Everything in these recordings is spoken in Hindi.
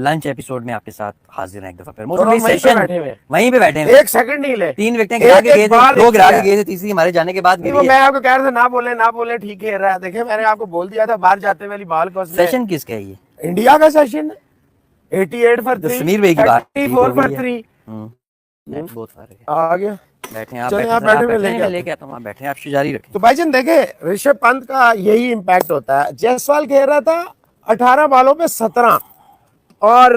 लंच एपिसोड में आपके साथ हाजिर हैं एक दफा फिर। तो वहीं पे बैठे हुए, वहीं पे बैठे हैं, एक सेकंड नहीं ले, 3 विकेटें गिरा के गए थे, 2 गिरा के गए थे, तीसरी हमारे जाने के बाद गिरी है। मैं आपको कह रहा था ना बोले ठीक है रहा। देखिए मैंने आपको बोल दिया था बाहर जाते वाली बॉल को। सेशन किसका है ये? इंडिया का सेशन 88 for 3, समीर भाई की बात 34 for 3। बहुत फर्क है। आ गया, बैठे हैं आप, चलिए आप बैठे बैठे मैं लेके आता हूं, आप बैठे हैं, आप जारी रखें। तो भाईजान देखे ऋषभ पंत का यही इम्पैक्ट होता है। जायसवाल खेल रहा था 18 बॉलों पे 17 और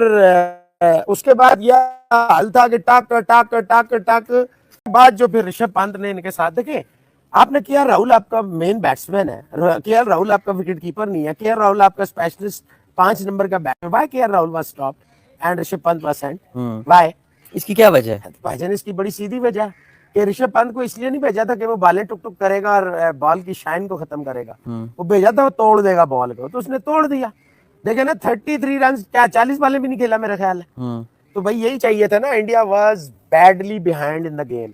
उसके बाद यह हाल था कि टक बाद जो फिर ऋषभ पंत ने इनके साथ देखे। आपने केएल राहुल आपका मेन बैट्समैन है, केएल राहुल आपका विकेट कीपर नहीं है, केएल राहुल आपका स्पेशलिस्ट 5 नंबर का batsman. Why KL Rahul was stopped and Rishabh Pant was sent? Why? इसकी क्या वजह है भाईजान? इसकी बड़ी सीधी वजह कि ऋषभ पंत को इसलिए नहीं भेजा था कि वो बालें टुक टुक करेगा और बॉल की शाइन को खत्म करेगा। वो भेजा था वो तोड़ देगा बॉल को, तो उसने तोड़ दिया। देखे ना 33 रन, क्या 40 बालें भी नहीं खेला मेरा ख्याल है। तो भाई यही चाहिए था ना। India was badly behind in the game.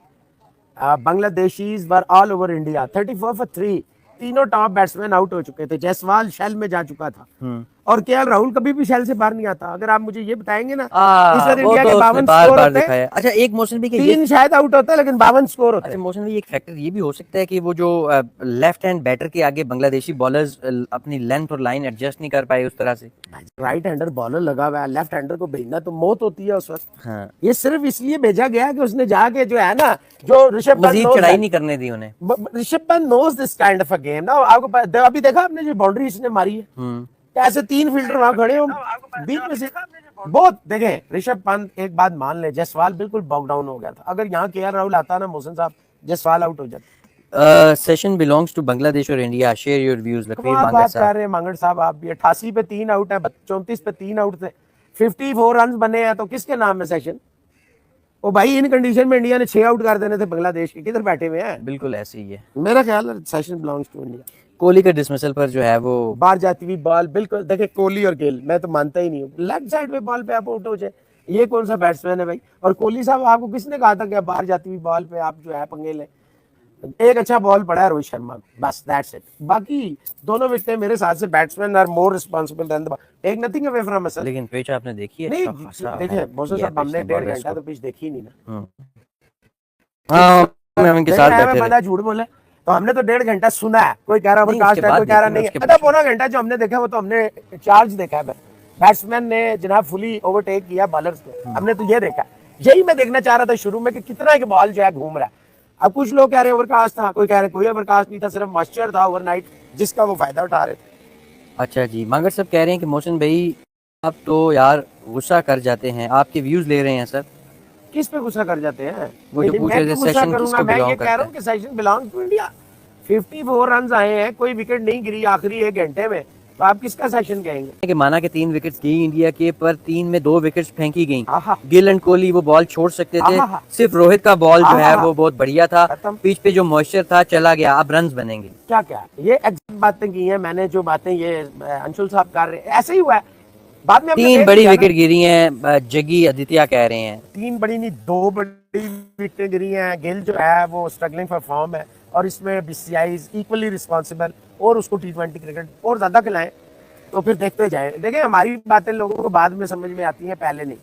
Bangladeshis were all over India. 34 for 3, तीनों टॉप बैट्समैन आउट हो चुके थे। जायसवाल शेल में जा चुका था और केएल राहुल कभी भी शेल से बाहर नहीं आता। अगर आप मुझे ये बताएंगे ना इस वक्त इंडिया के 52 स्कोर होते हैं। अच्छा एक मोशन भी 3 शायद आउट होता है लेकिन 52 स्कोर होते हैं। अच्छा मोशन भी एक फैक्टर ये भी हो सकता है कि वो जो लेफ्ट हैंड बैटर के आगे बांग्लादेशी बॉलर्स अपनी लेंथ और लाइन एडजस्ट नहीं कर पाए उस तरह से। राइट हैंडर बॉलर लगा हुआ है, लेफ्ट हैंडर को भेजना तो मौत होती है उस वक्त। ये सिर्फ इसलिए भेजा गया कि उसने जाके जो है ना, जो ऋषभ पंत चढ़ाई नहीं करने दी उन्हें। Rishabh Pant knows this kind of a game ना। आपको अभी देखा आपने जो बाउंड्री इसने मारी है, कैसे 3 फील्डर वहां खड़े हो बीच में से। बहुत देखें ऋषभ पंत, एक बात मान ले, जायसवाल बिल्कुल बॉक डाउन हो गया था। अगर यहाँ केएल राहुल आता ना मोहसिन साहब, जायसवाल आउट हो जाता। सेशन बिलोंग्स टू बांग्लादेश और इंडिया, शेयर योर व्यूज। लकीर बात कर रहे हैं मांगड़ साहब आप भी। 88 पे 3 आउट है, 34 पे 3 आउट थे, 54 रन बने हैं, तो किसके नाम में सेशन? ओ भाई इन कंडीशन में इंडिया ने 6 आउट कर देने थे बांग्लादेश के, किधर बैठे हुए हैं? बिल्कुल ऐसे ही है मेरा ख्याल है session belongs to India. Kohli का डिसमिसल पर जो है वो बाहर जाती हुई बॉल, बिल्कुल देखे कोहली और गेल, मैं तो मानता ही नहीं हूँ लेफ्ट साइड पे बॉल पे आप आउट हो जाए। ये कौन सा बैट्समैन है भाई? और कोहली साहब आपको किसने कहा था कि आप बाहर जाती हुई बॉल पे आप जो है पंगे लें? एक अच्छा बॉल पड़ा है रोहित शर्मा, बस दैट्स इट। बाकी दोनों विकेट मेरे साथ से batsmen are more responsible than the take nothing away from us. लेकिन पिच आपने देखी है? नहीं देखिए मौसम साहब, हमने 1.5 घंटा तो पिच देखी ही नहीं ना। हां मैं उनके साथ बैठे थे। बंदा झूठ बोले तो हमने तो 1.5 घंटा सुना है। कोई कह रहा ओवरकास्ट है, कोई कह रहा नहीं है। आधा पौना घंटा जो हमने देखा वो तो हमने चार्ज देखा है। बैट्समैन ने जनाब फुली ओवरटेक किया बॉलर्स को, हमने तो ये देखा। यही मैं देखना चाह रहा था शुरू में कि कितना के बॉल जो है घूम रहा है। अब कुछ लोग कह रहे हैं ओवरकास्ट था, कोई कह रहे कोई ओवरकास्ट नहीं था, सिर्फ मॉइस्चर था ओवरनाइट जिसका वो फायदा उठा रहे थे। अच्छा जी, मांगर साहब कह रहे हैं कि मोहसिन भाई आप तो यार गुस्सा कर जाते हैं, आपके व्यूज ले रहे हैं सर। किस पे गुस्सा कर जाते हैं? वो जो पूछ रहे थे सेशन किसको मैं बिलोंग ये कह रहा हूँ कि session belong to India. 54 run आए हैं, कोई विकेट नहीं गिरी आखिरी 1 घंटे में, तो आप किसका सेशन कहेंगे? कि माना कि 3 विकेट्स गई इंडिया के, पर 3 में 2 विकेट्स फेंकी गई। गिल एंड कोहली वो बॉल छोड़ सकते थे, सिर्फ रोहित का बॉल जो है वो बहुत बढ़िया था। पिच पे जो मॉइस्चर था चला गया, अब रन्स बनेंगे। क्या क्या ये एग्जैक्ट बातें की हैं मैंने, जो बातें ये अंशुल साहब कर रहे हैं ऐसे ही हुआ है। बाद में 3 बड़ी विकेट गिरी हैं, जगी आदित्य कह रहे हैं। 3 बड़ी नहीं 2 बड़ी विकेट गिरी हैं। गिल जो है वो स्ट्रगलिंग फॉर फॉर्म है और इसमें बीसीसीआई इज इक्वली रिस्पांसिबल, और उसको T20 क्रिकेट और ज्यादा खिलाएं तो फिर देखते जाए। देखिए हमारी बातें लोगों को बाद में समझ में आती हैं, पहले नहीं।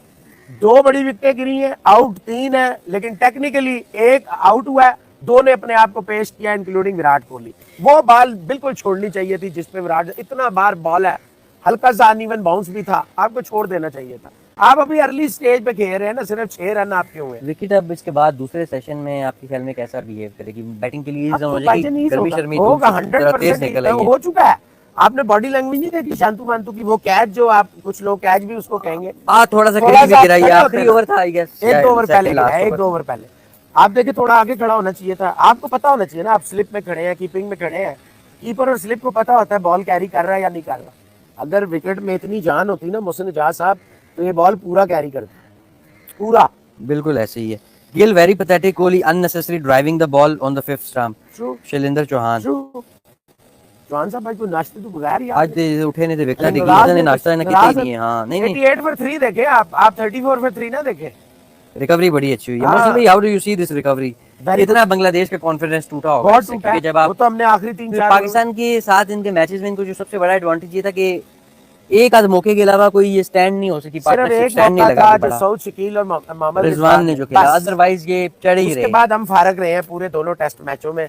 2 बड़ी विकेट गिरी हैं, आउट 3 है, लेकिन टेक्निकली 1 आउट हुआ है, 2 ने अपने आप को पेश किया इंक्लूडिंग विराट कोहली। वो बॉल बिल्कुल छोड़नी चाहिए थी जिसपे विराट, इतना बार बॉल है, हल्का सा अनइवन बाउंस भी था, आपको छोड़ देना चाहिए था। आप अभी अर्ली स्टेज पे खेल रहे हैं ना, सिर्फ 6 रन आपके हुए। विकेट अब इसके बाद दूसरे सेशन में आपके ख्याल में कैसा बिहेव करेगी? बैटिंग के लिए होगा 100% हो चुका है। आपने बॉडी लैंग्वेज नहीं देखी शांतु मांतु की? वो कैच जो आप कुछ लोग कैच भी उसको कहेंगे, थोड़ा सा गिराई, आखिरी ओवर था आई गेस, 1-2 ओवर पहले, 1-2 ओवर पहले आप देखे, थोड़ा आगे खड़ा होना चाहिए था। आपको पता होना चाहिए ना, आप स्लिप में खड़े हैं, कीपिंग में खड़े हैं, कीपर और स्लिप को पता होता है बॉल कैरी कर रहा है या नहीं कर रहा। अगर विकेट में इतनी जान होती ना मोहसिन इजाज साहब, तो ये बॉल पूरा कैरी करता, पूरा। बिल्कुल ऐसे ही है। Gill very pathetic, Kohli unnecessary driving the ball on the 5th stump. Shailendra Chauhan Chauhan साहब भाई को नाश्ते तो बगैर ही आज उठे नहीं थे, विकेट देखी ने नाश्ता ना किया ही नहीं है। हां नहीं 88 for 3 देखे आप 34 for 3 ना देखे। रिकवरी बड़ी अच्छी हुई है। मोहसिन भाई how do you see this recovery? इतना बांग्लादेश का कॉन्फिडेंस टूटा होगा क्योंकि जब आप वो तो हमने आखिरी 3-4 पाकिस्तान के साथ इनके मैचेस में इनको जो सबसे बड़ा एडवांटेज ये था कि एक आध मौके के अलावा कोई ये स्टैंड नहीं हो सकी, सिर्फ पार्टनरशिप एक स्टैंड नहीं मौका लगा था के जो पड़ा सऊद शकील और मोहम्मद रिजवान ने जो खेला, बस। अदरवाइज ये चढ़ ही उसके रहे। बाद हम फारग रहे हैं पूरे दोनों टेस्ट मैचों में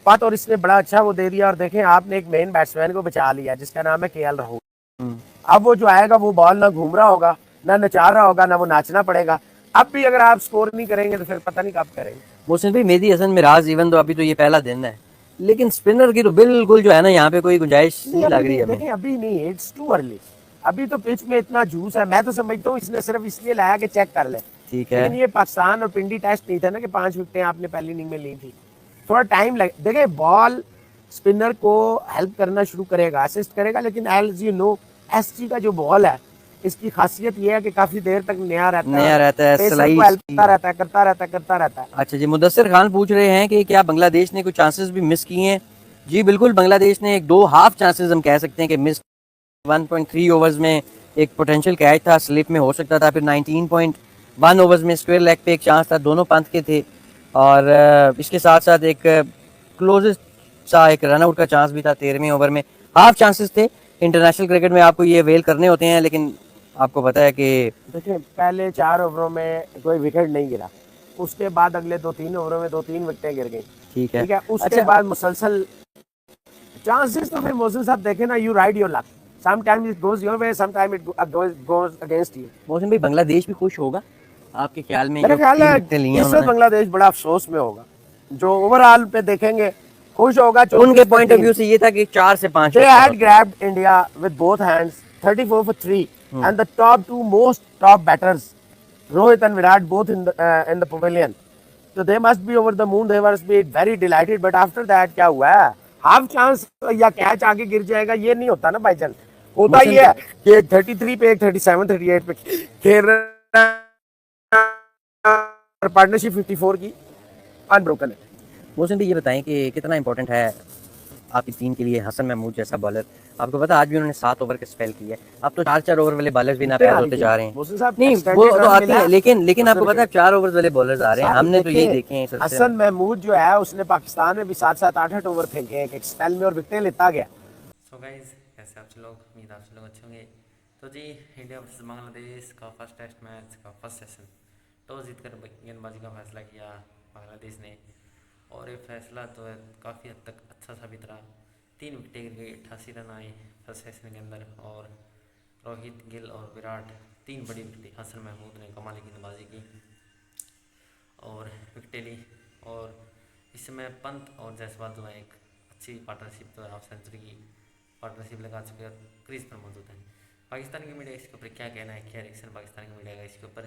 पात, और इसने बड़ा अच्छा वो दे दिया। और देखें आपने एक मेन बैट्समैन को बचा लिया जिसका नाम है केएल राहुल। हम्म। अब वो जो आएगा वो बॉल ना घूम रहा होगा, ना नचा रहा होगा, ना वो नाचना पड़ेगा। अब भी अगर आप स्कोर नहीं करेंगे तो फिर पता नहीं कब करेंगे। मोहसिन भाई, मेहदी हसन मिराज इवन तो अभी तो ये पहला दिन है, लेकिन स्पिनर की तो बिल्कुल जो है ना यहाँ पे कोई गुंजाइश नहीं लग रही है हमें। देखें अभी नहीं, इट्स टू अर्ली। अभी तो पिच में इतना जूस है, मैं तो समझता हूँ इसने सिर्फ इसलिए लाया कि चेक कर ले। ठीक है, लेकिन ये पाकिस्तान और पिंडी टेस्ट नहीं था ना कि 5 विकेटें आपने पहली इनिंग में ली थी, थोड़ा टाइम लगे। देखे बॉल स्पिनर को हेल्प करना शुरू करेगा, असिस्ट करेगा, लेकिन एज यू नो एसजी का जो बॉल है इसकी खासियत ये है कि काफी देर तक नया रहता है, पेसर को हेल्प करता रहता है, करता रहता है। अच्छा जी, मुदस्सिर खान पूछ रहे हैं कि क्या बांग्लादेश ने कुछ चांसेस भी मिस किए हैं? जी बिल्कुल, बांग्लादेश ने एक दो हाफ चांसेस हम कह सकते हैं कि मिस। 1.3 ओवर्स में एक पोटेंशियल कैच था, स्लिप में हो सकता था। फिर 19.1 ओवर्स में स्क्वायर लेग पे एक चांस था, दोनों पंथ के थे। और इसके साथ साथ एक क्लोजेस्ट सा एक रनआउट का चांस भी था 13वें ओवर में। हाफ चांसेस थे। इंटरनेशनल क्रिकेट में आपको ये वेल करने होते हैं, लेकिन आपको पता है कि देखिए पहले 4 ओवरों में कोई विकेट नहीं गिरा, उसके बाद अगले 2-3 ओवरों में 2-3 विकेटें गिर गई। ठीक है, उसके बाद मुसलसल चांसेस तो फिर मोहसिन साहब देखे ना, you ride your luck, sometimes it goes your way, sometime it goes against you. Mohsin भाई, बांग्लादेश भी खुश होगा आपके ख्याल में? मेरा ख्याल है इस वक्त बांग्लादेश बड़ा अफसोस में होगा, जो ओवरऑल पे देखेंगे खुश होगा। उनके पॉइंट ऑफ व्यू से ये था कि 4 से 5 they had grabbed India with both hands 34 for 3 and the top two most top batters Rohit and Virat both in the pavilion, so they must be over the moon, they must be very delighted, but after that क्या हुआ है, हाफ चांस या कैच आगे गिर जाएगा ये नहीं होता ना भाईजान। होता ये है कि एक 33 पे एक 37 38 पे खेल रहा है और पार्टनरशिप 54 की अनब्रोकन है। मोहसिन भाई, ये बताएं कि कितना इंपॉर्टेंट है आपकी टीम के लिए हसन महमूद जैसा बॉलर? आपको पता आज भी उन्होंने 7 ओवर के स्पेल किया है। अब तो 4-4 ओवर वाले बॉलर्स भी ना पैदा होते जा रहे हैं। नहीं वो तो आते हैं, लेकिन आपको पता है 4 ओवर वाले बॉलर्स आ रहे हैं, हमने तो यही देखे हैं। हसन महमूद जो है उसने पाकिस्तान में भी 7-7 8-8 ओवर फेंके हैं एक स्पेल में और विकेटें लेता गया। सो गाइस, कैसे आप लोग? उम्मीद आप लोग अच्छे होंगे। तो जी, इंडिया वर्सेस बांग्लादेश का फर्स्ट टेस्ट मैच का फर्स्ट सेशन टॉस जीतकर गेंदबाजी का फैसला किया बांग्लादेश ने, और ये फैसला तो काफ़ी हद तक अच्छा साबित रहा। 3 विकेटें गिर गई, 88 रन आए फर्स्ट सेशन के अंदर, और रोहित, गिल और विराट 3 बड़ी विकेटें। हसन महमूद ने कमाल की गेंदबाजी की और विकेटें ली, और इस समय पंत और जायसवाल जो है एक अच्छी पार्टनरशिप तो हाफ सेंचुरी की पार्टनरशिप लगा चुके हैं, क्रीज पर मौजूद है। पाकिस्तान की मीडिया इसके ऊपर क्या कहना है, क्या रिएक्शन पाकिस्तान की मीडिया का इसके ऊपर,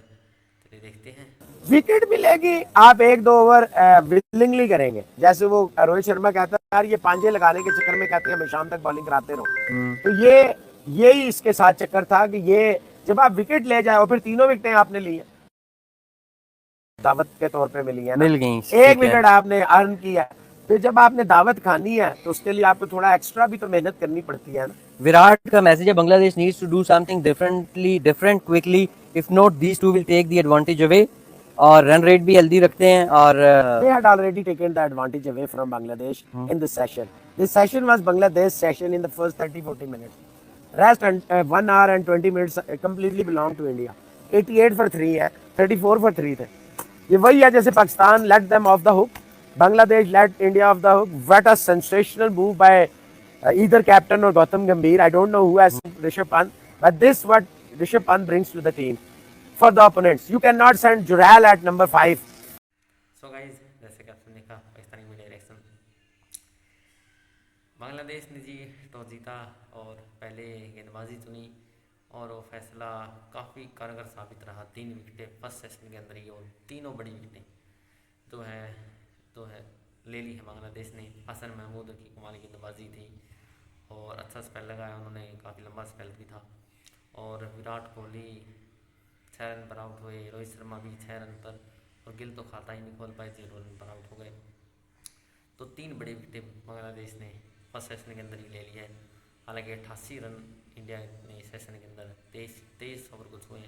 चलिए देखते हैं। विकेट मिलेगी, आप 1-2 ओवर विलिंगली करेंगे, जैसे वो रोहित शर्मा कहता है यार ये पांजे लगाने के चक्कर में कहते हैं हमें शाम तक बॉलिंग कराते रहो। तो यही इसके साथ चक्कर था कि ये जब आप विकेट ले जाए और फिर 3 विकेटें आपने ली है दावत के तौर पे मिली है ना, मिल गई, एक विकेट आपने अर्न किया, फिर जब आपने दावत खानी है तो उसके लिए आपको थोड़ा एक्स्ट्रा भी तो मेहनत करनी पड़ती है ना। विराट का मैसेज है, Bangladesh needs to do something different quickly, if not these two will take the advantage away. और रन रेट भी हेल्दी रखते हैं, और they had already taken the advantage away from Bangladesh in this session. This session was Bangladesh session in the first 30-40 minutes. Rest and 1 hour and 20 minutes completely belong to India. 88 for 3 है, 34 for 3 थे। ये वही है जैसे Pakistan let them off the hook, Bangladesh let India off the hook. What a sensational move by either captain or Gautam Gambhir. I don't know who has Rishabh Pant, but this what Rishabh Pant brings to the team for the opponents. You cannot send Jural at number 5. So guys, जैसे कि आपने देखा पाकिस्तानी मीडिया रिएक्शन, बांग्लादेश ने जी टॉस जीता और पहले गेंदबाजी चुनी, और वो फैसला काफ़ी कारगर साबित रहा। 3 विकेटें फर्स्ट सेशन के अंदर ही, और तीनों बड़ी विकेटें तो है ले ली है बांग्लादेश ने। हसन महमूद की कमाल की गेंदबाजी थी और अच्छा स्पेल लगाया उन्होंने, काफ़ी लंबा स्पेल भी था। और विराट कोहली 6 रन पर आउट हुए, रोहित शर्मा भी 6 रन पर, और गिल तो खाता ही नहीं खोल पाए, 0 रन पर आउट हो गए। तो 3 बड़ी विकेटें बांग्लादेश ने फर्स्ट सेशन के अंदर ही ले लिया है। हालांकि 88 रन इंडिया ने सेशन के अंदर 23 ओवर को छुए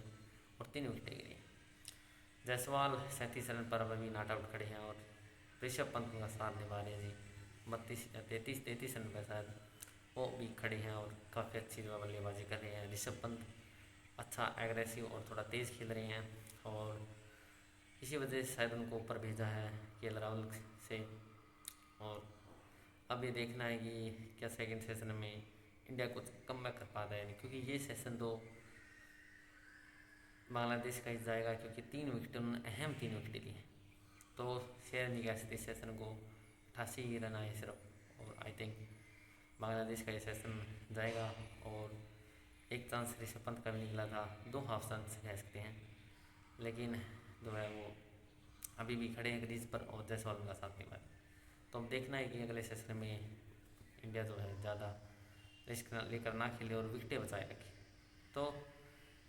और 3 विकेटें गिरी। जायसवाल 37 रन पर अभी नॉट आउट खड़े हैं, और ऋषभ पंत का साथ निभा रहे हैं जी 33 रन पर शायद। वो भी खड़े हैं और काफ़ी अच्छी जो है बल्लेबाजी कर रहे हैं। ऋषभ पंत अच्छा एग्रेसिव और थोड़ा तेज़ खेल रहे हैं और इसी वजह से शायद उनको ऊपर भेजा है केएल राहुल से। और अब ये देखना है कि क्या सेकंड सेशन में इंडिया कुछ कम बैक कर पाता है, क्योंकि ये सेशन तो बांग्लादेश का ही जाएगा, क्योंकि 3 विकेट उन्होंने अहम 3 विकेट लिए हैं। तो शेयर नहीं कर सकते इस सेशन को, 88 ही रन आए सिर्फ। और आई थिंक बांग्लादेश का ये सेशन जाएगा। और एक चांस ऋषभ पंत का भी निकला था, 2 हाफ चांस कह सकते हैं, लेकिन जो है वो अभी भी खड़े हैं क्रीज पर और जायसवाल उनका साथ नहीं पाए। तो अब देखना है कि अगले सेशन में इंडिया जो है ज़्यादा रिस्क लेकर ना खेले और विकेटें बचाए रखे। तो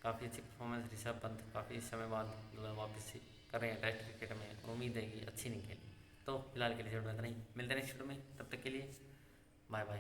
काफ़ी अच्छी परफॉर्मेंस ऋषभ पंत काफ़ी समय बाद जो है वापस कर रहे हैं टेस्ट क्रिकेट में। उम्मीद है कि अच्छी नहीं खेली। तो फिलहाल के लिए वीडियो में इतना ही, मिलते हैं नेक्स्ट वीडियो में, तब तक के लिए बाय बाय।